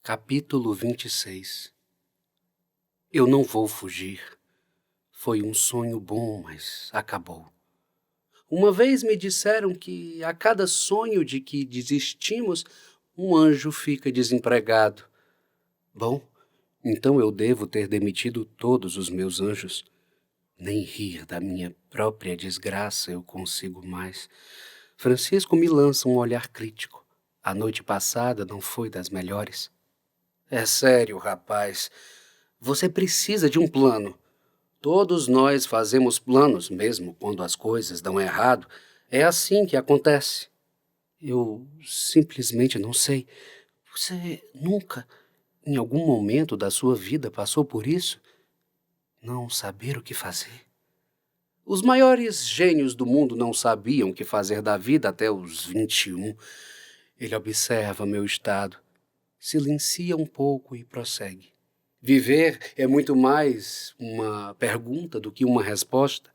Capítulo 26. Eu não vou fugir. Foi um sonho bom, mas acabou. Uma vez me disseram que a cada sonho de que desistimos, um anjo fica desempregado. Bom, então eu devo ter demitido todos os meus anjos. Nem rir da minha própria desgraça eu consigo mais. Francisco me lança um olhar crítico. A noite passada não foi das melhores. É sério, rapaz. Você precisa de um plano. Todos nós fazemos planos, mesmo quando as coisas dão errado. É assim que acontece. Eu simplesmente não sei. Você nunca, em algum momento da sua vida, passou por isso? Não saber o que fazer? Os maiores gênios do mundo não sabiam o que fazer da vida até os 21. Ele observa meu estado, silencia um pouco e prossegue. Viver é muito mais uma pergunta do que uma resposta.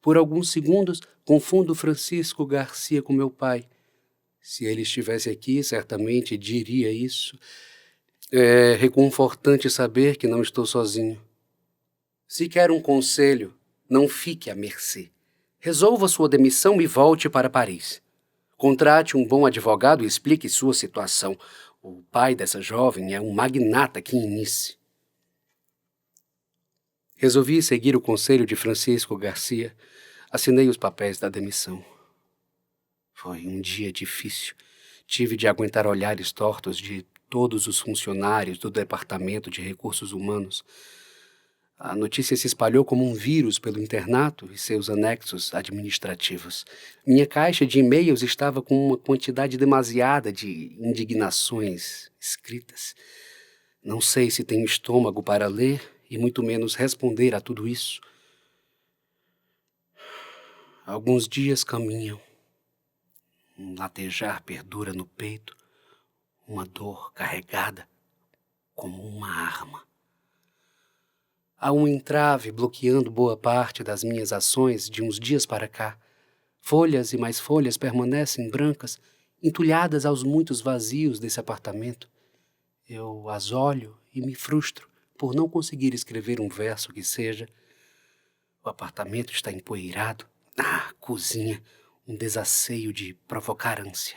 Por alguns segundos, confundo Francisco Garcia com meu pai. Se ele estivesse aqui, certamente diria isso. É reconfortante saber que não estou sozinho. Se quer um conselho, não fique à mercê. Resolva sua demissão e volte para Paris. Contrate um bom advogado e explique sua situação. O pai dessa jovem é um magnata aqui em Nice. Resolvi seguir o conselho de Francisco Garcia. Assinei os papéis da demissão. Foi um dia difícil. Tive de aguentar olhares tortos de todos os funcionários do Departamento de Recursos Humanos. A notícia se espalhou como um vírus pelo internato e seus anexos administrativos. Minha caixa de e-mails estava com uma quantidade demasiada de indignações escritas. Não sei se tenho estômago para ler e muito menos responder a tudo isso. Alguns dias caminham. Um latejar perdura no peito, uma dor carregada como uma arma. Há um entrave bloqueando boa parte das minhas ações de uns dias para cá. Folhas e mais folhas permanecem brancas, entulhadas aos muitos vazios desse apartamento. Eu as olho e me frustro por não conseguir escrever um verso que seja. O apartamento está empoeirado. A cozinha, um desasseio de provocar ânsia.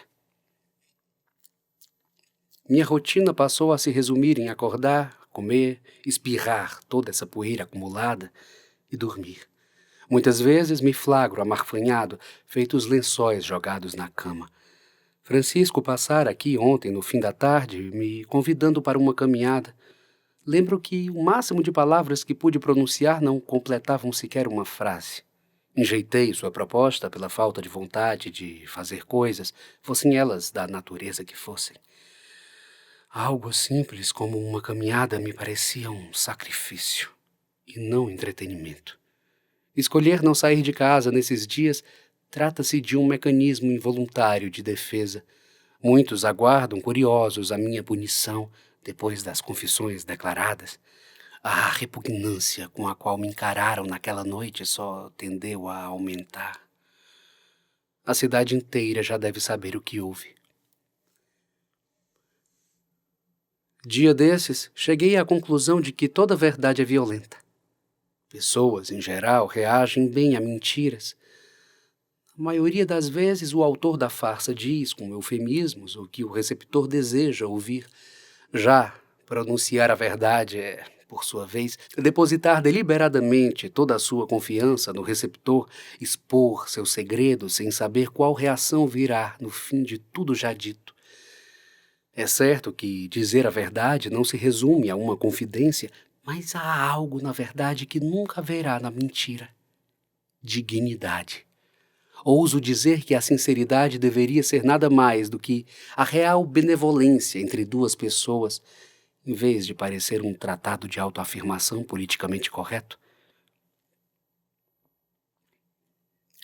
Minha rotina passou a se resumir em acordar, comer, espirrar toda essa poeira acumulada e dormir. Muitas vezes me flagro amarfanhado, feito os lençóis jogados na cama. Francisco passara aqui ontem, no fim da tarde, me convidando para uma caminhada. Lembro que o máximo de palavras que pude pronunciar não completavam sequer uma frase. Enjeitei sua proposta pela falta de vontade de fazer coisas, fossem elas da natureza que fossem. Algo simples como uma caminhada me parecia um sacrifício e não entretenimento. Escolher não sair de casa nesses dias trata-se de um mecanismo involuntário de defesa. Muitos aguardam curiosos a minha punição depois das confissões declaradas. A repugnância com a qual me encararam naquela noite só tendeu a aumentar. A cidade inteira já deve saber o que houve. Dia desses, cheguei à conclusão de que toda verdade é violenta. Pessoas, em geral, reagem bem a mentiras. A maioria das vezes, o autor da farsa diz, com eufemismos, o que o receptor deseja ouvir. Já pronunciar a verdade é, por sua vez, depositar deliberadamente toda a sua confiança no receptor, expor seu segredo sem saber qual reação virá no fim de tudo já dito. É certo que dizer a verdade não se resume a uma confidência, mas há algo na verdade que nunca haverá na mentira. Dignidade. Ouso dizer que a sinceridade deveria ser nada mais do que a real benevolência entre duas pessoas, em vez de parecer um tratado de autoafirmação politicamente correto.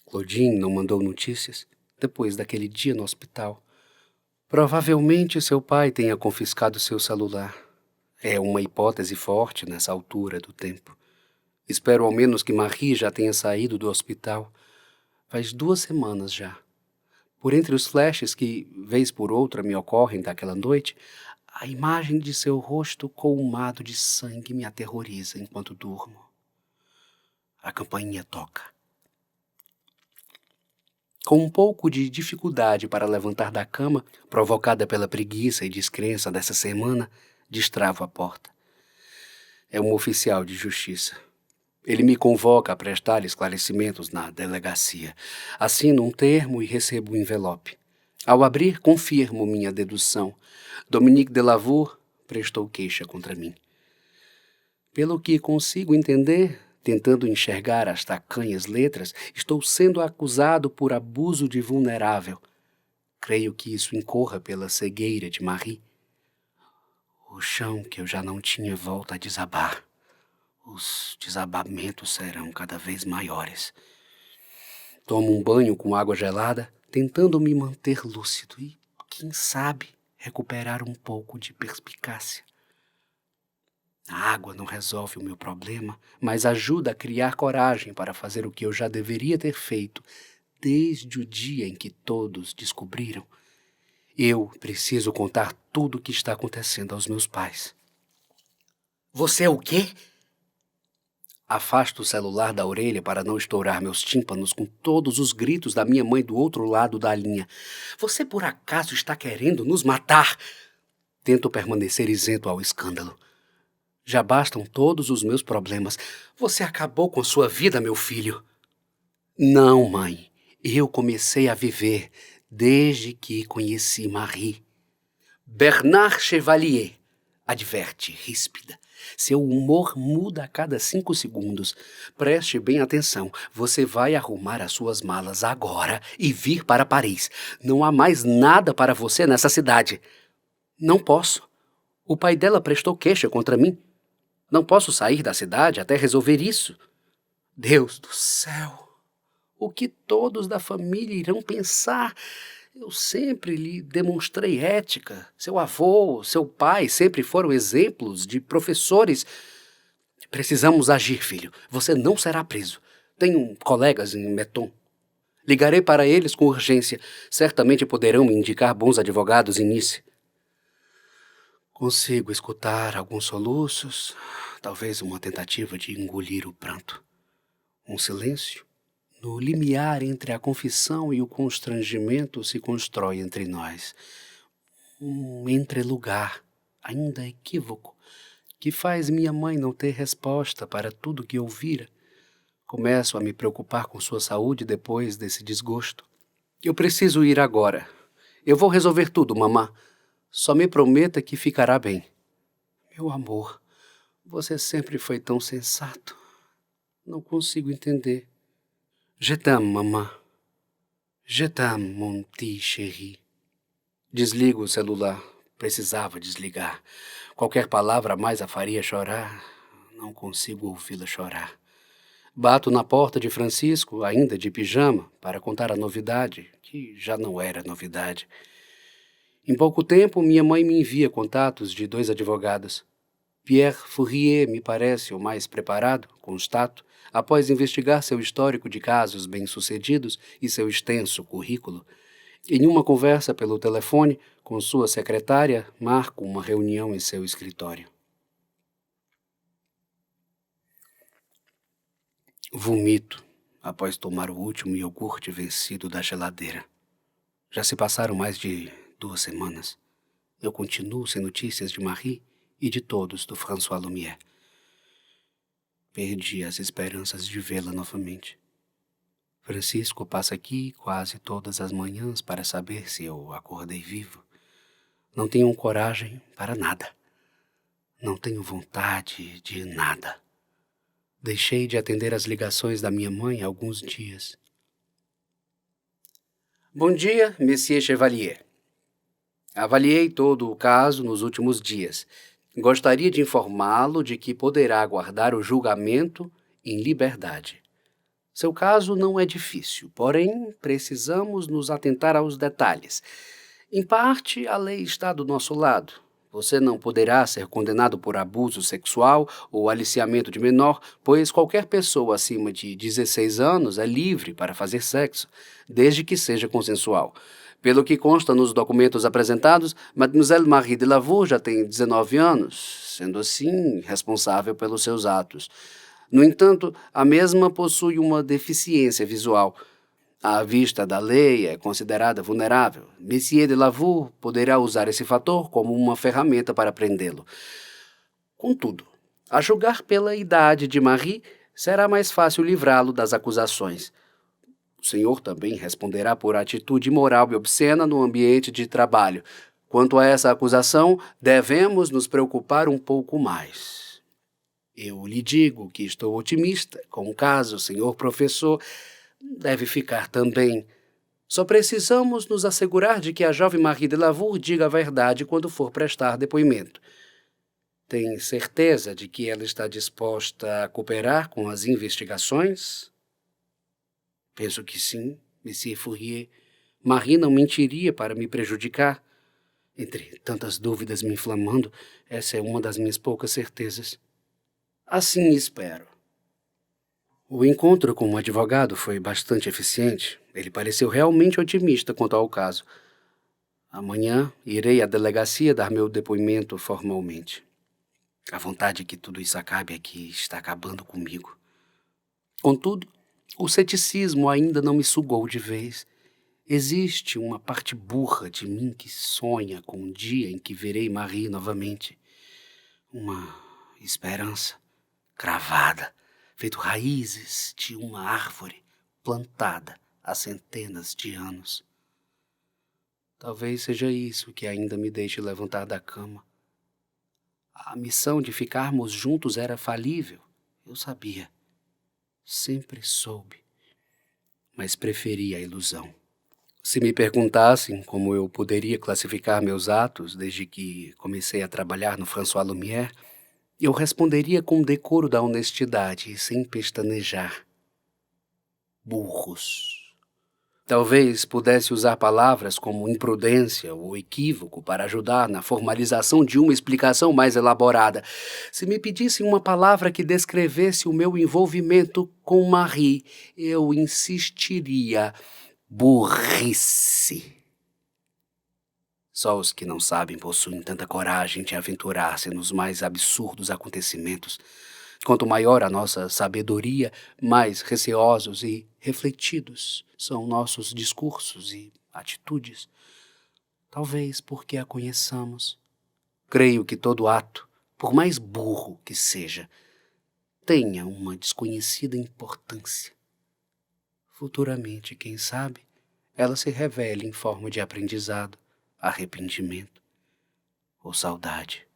Claudine não mandou notícias depois daquele dia no hospital. Provavelmente seu pai tenha confiscado seu celular. É uma hipótese forte nessa altura do tempo. Espero ao menos que Marie já tenha saído do hospital. Faz 2 semanas já. Por entre os flashes que, vez por outra, me ocorrem daquela noite, A imagem de seu rosto colmado de sangue me aterroriza enquanto durmo. A campainha toca. Com um pouco de dificuldade para levantar da cama, provocada pela preguiça e descrença dessa semana, destravo a porta. É um oficial de justiça. Ele me convoca a prestar esclarecimentos na delegacia. Assino um termo e recebo o envelope. Ao abrir, confirmo minha dedução. Dominique Delavour prestou queixa contra mim. Pelo que consigo entender, tentando enxergar as tacanhas letras, estou sendo acusado por abuso de vulnerável. Creio que isso incorra pela cegueira de Marie. O chão que eu já não tinha volta a desabar. Os desabamentos serão cada vez maiores. Tomo um banho com água gelada, tentando me manter lúcido e, quem sabe, recuperar um pouco de perspicácia. A água não resolve o meu problema, mas ajuda a criar coragem para fazer o que eu já deveria ter feito desde o dia em que todos descobriram. Eu preciso contar tudo o que está acontecendo aos meus pais. Você é o quê? Afasto o celular da orelha para não estourar meus tímpanos com todos os gritos da minha mãe do outro lado da linha. Você por acaso está querendo nos matar? Tento permanecer isento ao escândalo. Já bastam todos os meus problemas. Você acabou com sua vida, meu filho. Não, mãe. Eu comecei a viver desde que conheci Marie. Bernard Chevalier, adverte, ríspida. Seu humor muda a cada 5 segundos. Preste bem atenção. Você vai arrumar as suas malas agora e vir para Paris. Não há mais nada para você nessa cidade. Não posso. O pai dela prestou queixa contra mim. Não posso sair da cidade até resolver isso. Deus do céu! O que todos da família irão pensar? Eu sempre lhe demonstrei ética. Seu avô, seu pai sempre foram exemplos de professores. Precisamos agir, filho. Você não será preso. Tenho colegas em Meton. Ligarei para eles com urgência. Certamente poderão me indicar bons advogados em Nice. Consigo escutar alguns soluços, talvez uma tentativa de engolir o pranto. Um silêncio. No limiar entre a confissão e o constrangimento se constrói entre nós. Um entrelugar, ainda equívoco, que faz minha mãe não ter resposta para tudo que ouvira. Começo a me preocupar com sua saúde depois desse desgosto. Eu preciso ir agora. Eu vou resolver tudo, mamã. Só me prometa que ficará bem. Meu amor, você sempre foi tão sensato. Não consigo entender. Je t'aime, mamã. Je t'aime, mon petit chéri. Desligo o celular. Precisava desligar. Qualquer palavra mais a faria chorar. Não consigo ouvi-la chorar. Bato na porta de Francisco, ainda de pijama, para contar a novidade, que já não era novidade. Em pouco tempo, minha mãe me envia contatos de 2 advogados. Pierre Fourier me parece o mais preparado, constato, após investigar seu histórico de casos bem-sucedidos e seu extenso currículo. Em uma conversa pelo telefone com sua secretária, marco uma reunião em seu escritório. Vomito após tomar o último iogurte vencido da geladeira. Já se passaram mais de 2 semanas. Eu continuo sem notícias de Marie e de todos do François Lumière. Perdi as esperanças de vê-la novamente. Francisco passa aqui quase todas as manhãs para saber se eu acordei vivo. Não tenho coragem para nada. Não tenho vontade de nada. Deixei de atender as ligações da minha mãe há alguns dias. Bom dia, Monsieur Chevalier. Avaliei todo o caso nos últimos dias. Gostaria de informá-lo de que poderá aguardar o julgamento em liberdade. Seu caso não é difícil, porém precisamos nos atentar aos detalhes. Em parte, a lei está do nosso lado. Você não poderá ser condenado por abuso sexual ou aliciamento de menor, pois qualquer pessoa acima de 16 anos é livre para fazer sexo, desde que seja consensual. Pelo que consta nos documentos apresentados, Mademoiselle Marie de Lavour já tem 19 anos, sendo assim responsável pelos seus atos. No entanto, a mesma possui uma deficiência visual. À vista da lei, é considerada vulnerável. Monsieur de Lavour poderá usar esse fator como uma ferramenta para prendê-lo. Contudo, a julgar pela idade de Marie, será mais fácil livrá-lo das acusações. O senhor também responderá por atitude imoral e obscena no ambiente de trabalho. Quanto a essa acusação, devemos nos preocupar um pouco mais. Eu lhe digo que estou otimista com o caso, senhor professor. Deve ficar também. Só precisamos nos assegurar de que a jovem Marie de Lavour diga a verdade quando for prestar depoimento. Tem certeza de que ela está disposta a cooperar com as investigações? Penso que sim, Monsieur Fourier. Marie não mentiria para me prejudicar. Entre tantas dúvidas me inflamando, essa é uma das minhas poucas certezas. Assim espero. O encontro com o advogado foi bastante eficiente. Ele pareceu realmente otimista quanto ao caso. Amanhã irei à delegacia dar meu depoimento formalmente. A vontade que tudo isso acabe aqui está acabando comigo. Contudo, o ceticismo ainda não me sugou de vez. Existe uma parte burra de mim que sonha com um dia em que verei Marie novamente. Uma esperança cravada, feito raízes de uma árvore plantada há centenas de anos. Talvez seja isso que ainda me deixe levantar da cama. A missão de ficarmos juntos era falível, eu sabia. Sempre soube, mas preferi a ilusão. Se me perguntassem como eu poderia classificar meus atos desde que comecei a trabalhar no François Lumière, eu responderia com o decoro da honestidade e sem pestanejar. Burros. Talvez pudesse usar palavras como imprudência ou equívoco para ajudar na formalização de uma explicação mais elaborada. Se me pedissem uma palavra que descrevesse o meu envolvimento com Marie, eu insistiria: burrice. Só os que não sabem possuem tanta coragem de aventurar-se nos mais absurdos acontecimentos. Quanto maior a nossa sabedoria, mais receosos e refletidos são nossos discursos e atitudes. Talvez porque a conheçamos. Creio que todo ato, por mais burro que seja, tenha uma desconhecida importância. Futuramente, quem sabe, ela se revele em forma de aprendizado, arrependimento ou saudade.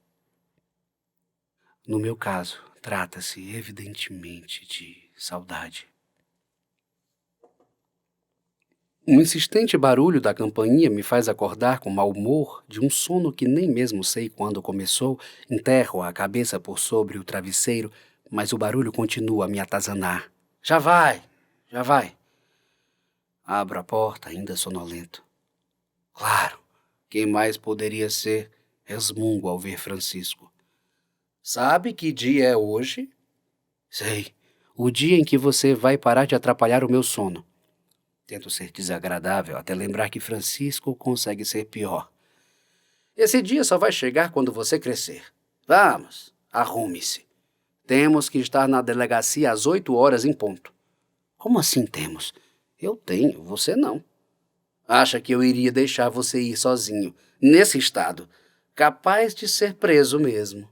No meu caso, trata-se evidentemente de saudade. Um insistente barulho da campainha me faz acordar com mau humor de um sono que nem mesmo sei quando começou. Enterro a cabeça por sobre o travesseiro, mas o barulho continua a me atazanar. Já vai, já vai. Abro a porta, ainda sonolento. Claro, quem mais poderia ser? Resmungo ao ver Francisco. Sabe que dia é hoje? Sei, o dia em que você vai parar de atrapalhar o meu sono. Tento ser desagradável até lembrar que Francisco consegue ser pior. Esse dia só vai chegar quando você crescer. Vamos, arrume-se. Temos que estar na delegacia às 8 horas em ponto. Como assim temos? Eu tenho, você não. Acha que eu iria deixar você ir sozinho, nesse estado, capaz de ser preso mesmo?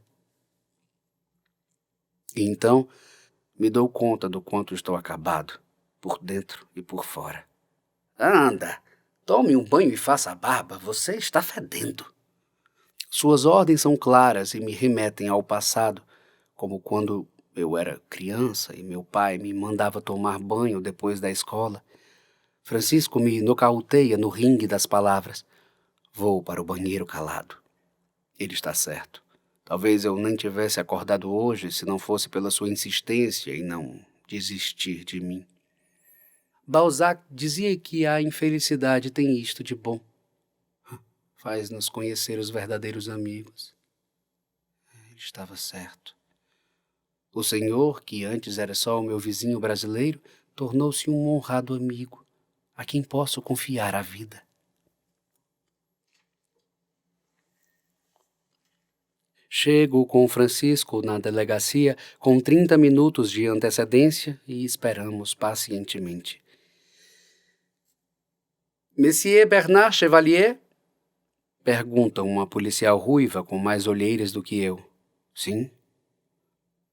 E então, me dou conta do quanto estou acabado, por dentro e por fora. Anda, tome um banho e faça a barba, você está fedendo. Suas ordens são claras e me remetem ao passado, como quando eu era criança e meu pai me mandava tomar banho depois da escola. Francisco me nocauteia no ringue das palavras. Vou para o banheiro calado. Ele está certo. Talvez eu nem tivesse acordado hoje se não fosse pela sua insistência em não desistir de mim. Balzac dizia que a infelicidade tem isto de bom. Faz-nos conhecer os verdadeiros amigos. Ele estava certo. O senhor, que antes era só o meu vizinho brasileiro, tornou-se um honrado amigo, a quem posso confiar a vida. Chego com Francisco na delegacia com 30 minutos de antecedência e esperamos pacientemente. Monsieur Bernard Chevalier? Pergunta uma policial ruiva com mais olheiras do que eu. Sim.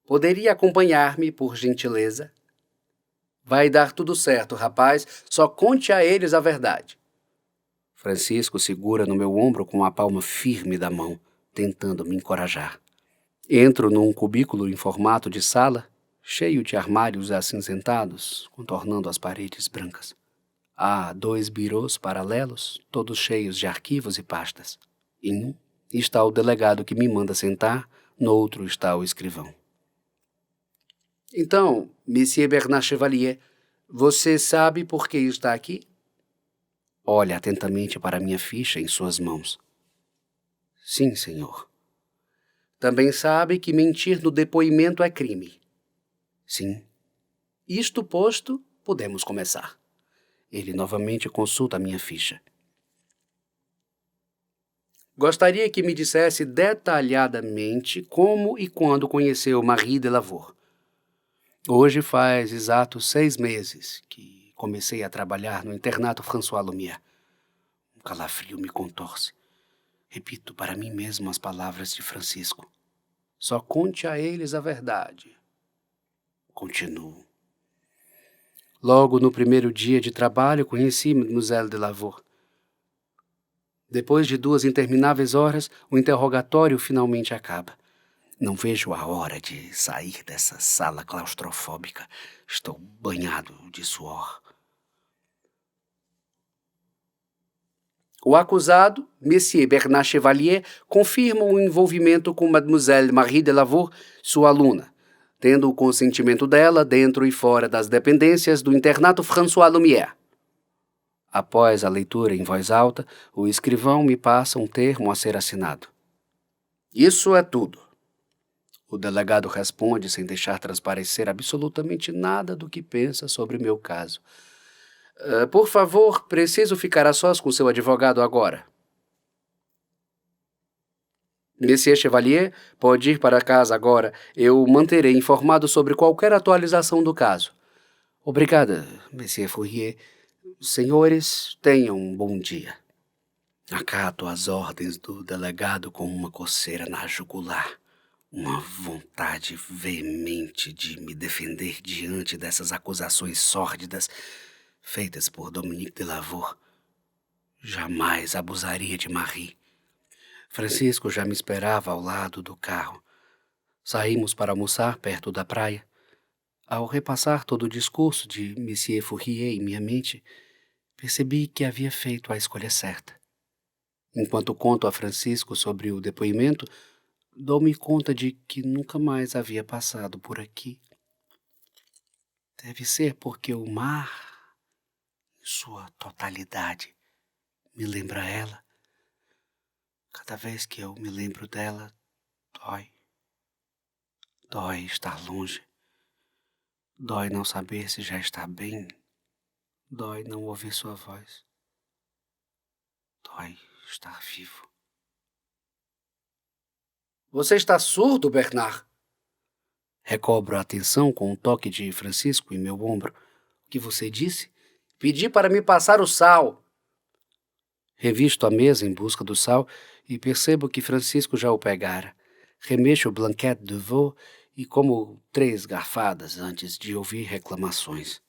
Poderia acompanhar-me, por gentileza? Vai dar tudo certo, rapaz. Só conte a eles a verdade. Francisco segura no meu ombro com a palma firme da mão, tentando me encorajar. Entro num cubículo em formato de sala, cheio de armários acinzentados, contornando as paredes brancas. Há 2 birôs paralelos, todos cheios de arquivos e pastas. Em um está o delegado que me manda sentar, no outro está o escrivão. Então, Monsieur Bernard Chevalier, você sabe por que está aqui? Olha atentamente para minha ficha em suas mãos. Sim, senhor. Também sabe que mentir no depoimento é crime. Sim. Isto posto, podemos começar. Ele novamente consulta minha ficha. Gostaria que me dissesse detalhadamente como e quando conheceu Marie Delacour. Hoje faz exatos 6 meses que comecei a trabalhar no internato François Lumière. Um calafrio me contorce. Repito para mim mesmo as palavras de Francisco. Só conte a eles a verdade. Continuo. Logo no primeiro dia de trabalho conheci Mademoiselle Delacour. Depois de 2 intermináveis horas, o interrogatório finalmente acaba. Não vejo a hora de sair dessa sala claustrofóbica. Estou banhado de suor. O acusado, Monsieur Bernard Chevalier, confirma o envolvimento com Mademoiselle Marie Delacour, sua aluna, tendo o consentimento dela dentro e fora das dependências do internato François Lumière. Após a leitura em voz alta, o escrivão me passa um termo a ser assinado. Isso é tudo. O delegado responde sem deixar transparecer absolutamente nada do que pensa sobre meu caso. Por favor, preciso ficar a sós com seu advogado agora. Monsieur Chevalier, pode ir para casa agora. Eu manterei informado sobre qualquer atualização do caso. Obrigada, Monsieur Fourier. Senhores, tenham um bom dia. Acato as ordens do delegado com uma coceira na jugular. Uma vontade veemente de me defender diante dessas acusações sórdidas feitas por Dominique Delacour. Jamais abusaria de Marie. Francisco já me esperava ao lado do carro. Saímos para almoçar perto da praia. Ao repassar todo o discurso de Monsieur Fourier em minha mente, percebi que havia feito a escolha certa. Enquanto conto a Francisco sobre o depoimento, dou-me conta de que nunca mais havia passado por aqui. Deve ser porque o mar, em sua totalidade, me lembra ela. Cada vez que eu me lembro dela, dói. Dói estar longe. Dói não saber se já está bem. Dói não ouvir sua voz. Dói estar vivo. Você está surdo, Bernard? Recobro a atenção com um toque de Francisco em meu ombro. O que você disse? Pedi para me passar o sal. Revisto a mesa em busca do sal e percebo que Francisco já o pegara. Remexo o blanquette de veau e como 3 garfadas antes de ouvir reclamações.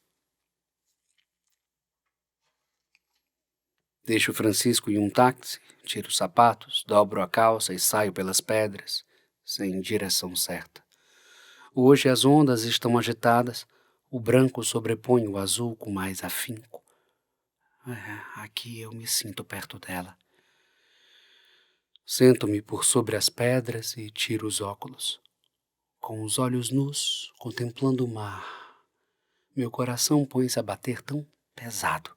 Deixo Francisco em um táxi, tiro os sapatos, dobro a calça e saio pelas pedras, sem direção certa. Hoje as ondas estão agitadas, o branco sobrepõe o azul com mais afinco. Aqui eu me sinto perto dela. Sento-me por sobre as pedras e tiro os óculos. Com os olhos nus, contemplando o mar, meu coração põe-se a bater tão pesado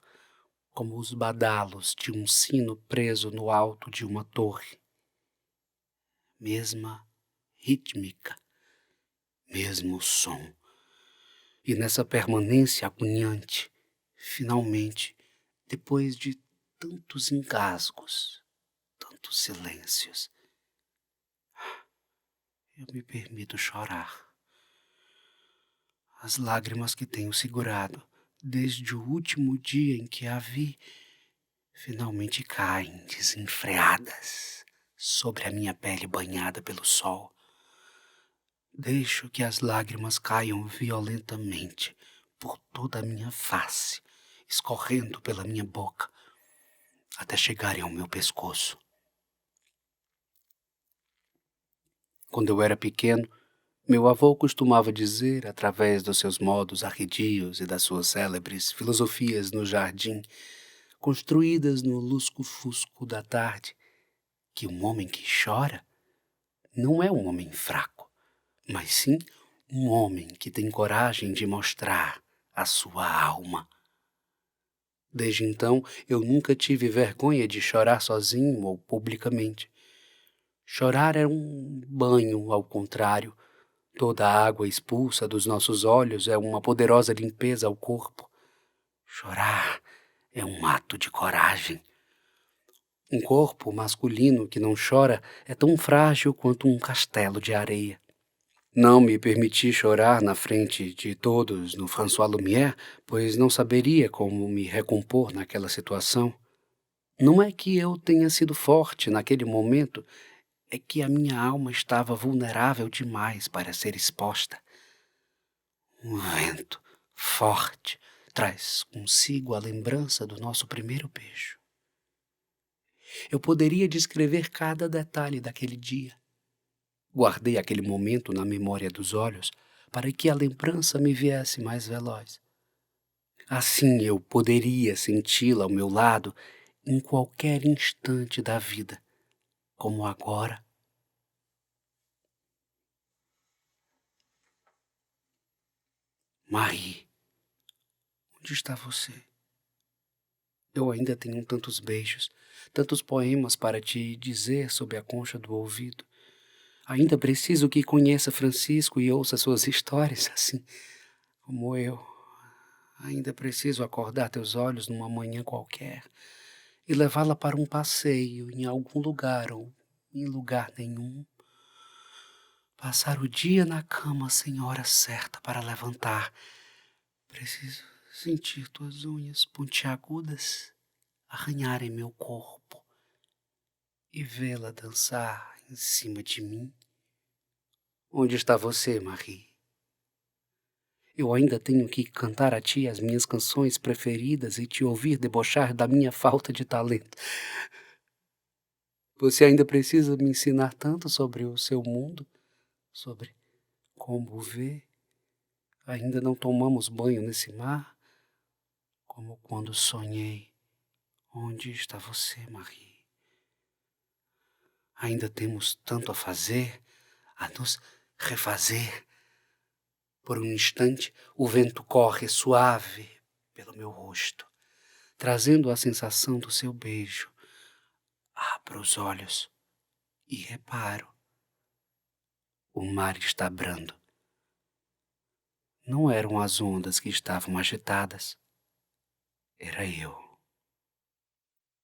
como os badalos de um sino preso no alto de uma torre. Mesma rítmica, mesmo som. E nessa permanência agoniante, finalmente, depois de tantos engasgos, tantos silêncios, eu me permito chorar. As lágrimas que tenho segurado desde o último dia em que a vi finalmente caem desenfreadas sobre a minha pele banhada pelo sol. Deixo que as lágrimas caiam violentamente por toda a minha face, escorrendo pela minha boca, até chegarem ao meu pescoço. Quando eu era pequeno, meu avô costumava dizer, através dos seus modos arredios e das suas célebres filosofias no jardim, construídas no lusco-fusco da tarde, que um homem que chora não é um homem fraco, mas sim um homem que tem coragem de mostrar a sua alma. Desde então, eu nunca tive vergonha de chorar sozinho ou publicamente. Chorar é um banho, ao contrário. Toda a água expulsa dos nossos olhos é uma poderosa limpeza ao corpo. Chorar é um ato de coragem. Um corpo masculino que não chora é tão frágil quanto um castelo de areia. Não me permiti chorar na frente de todos no François Lumière, pois não saberia como me recompor naquela situação. Não é que eu tenha sido forte naquele momento, é que a minha alma estava vulnerável demais para ser exposta. Um vento forte traz consigo a lembrança do nosso primeiro beijo. Eu poderia descrever cada detalhe daquele dia. Guardei aquele momento na memória dos olhos para que a lembrança me viesse mais veloz. Assim eu poderia senti-la ao meu lado em qualquer instante da vida, como agora. Marie, onde está você? Eu ainda tenho tantos beijos, tantos poemas para te dizer sob a concha do ouvido. Ainda preciso que conheça Francisco e ouça suas histórias, assim como eu. Ainda preciso acordar teus olhos numa manhã qualquer e levá-la para um passeio em algum lugar ou em lugar nenhum. Passar o dia na cama sem hora certa para levantar. Preciso sentir tuas unhas pontiagudas arranharem meu corpo e vê-la dançar em cima de mim. Onde está você, Marie? Eu ainda tenho que cantar a ti as minhas canções preferidas e te ouvir debochar da minha falta de talento. Você ainda precisa me ensinar tanto sobre o seu mundo, sobre como o vê. Ainda não tomamos banho nesse mar, como quando sonhei. Onde está você, Marie? Ainda temos tanto a fazer, a nos refazer. Por um instante, o vento corre suave pelo meu rosto, trazendo a sensação do seu beijo. Abro os olhos e reparo. O mar está brando. Não eram as ondas que estavam agitadas. Era eu.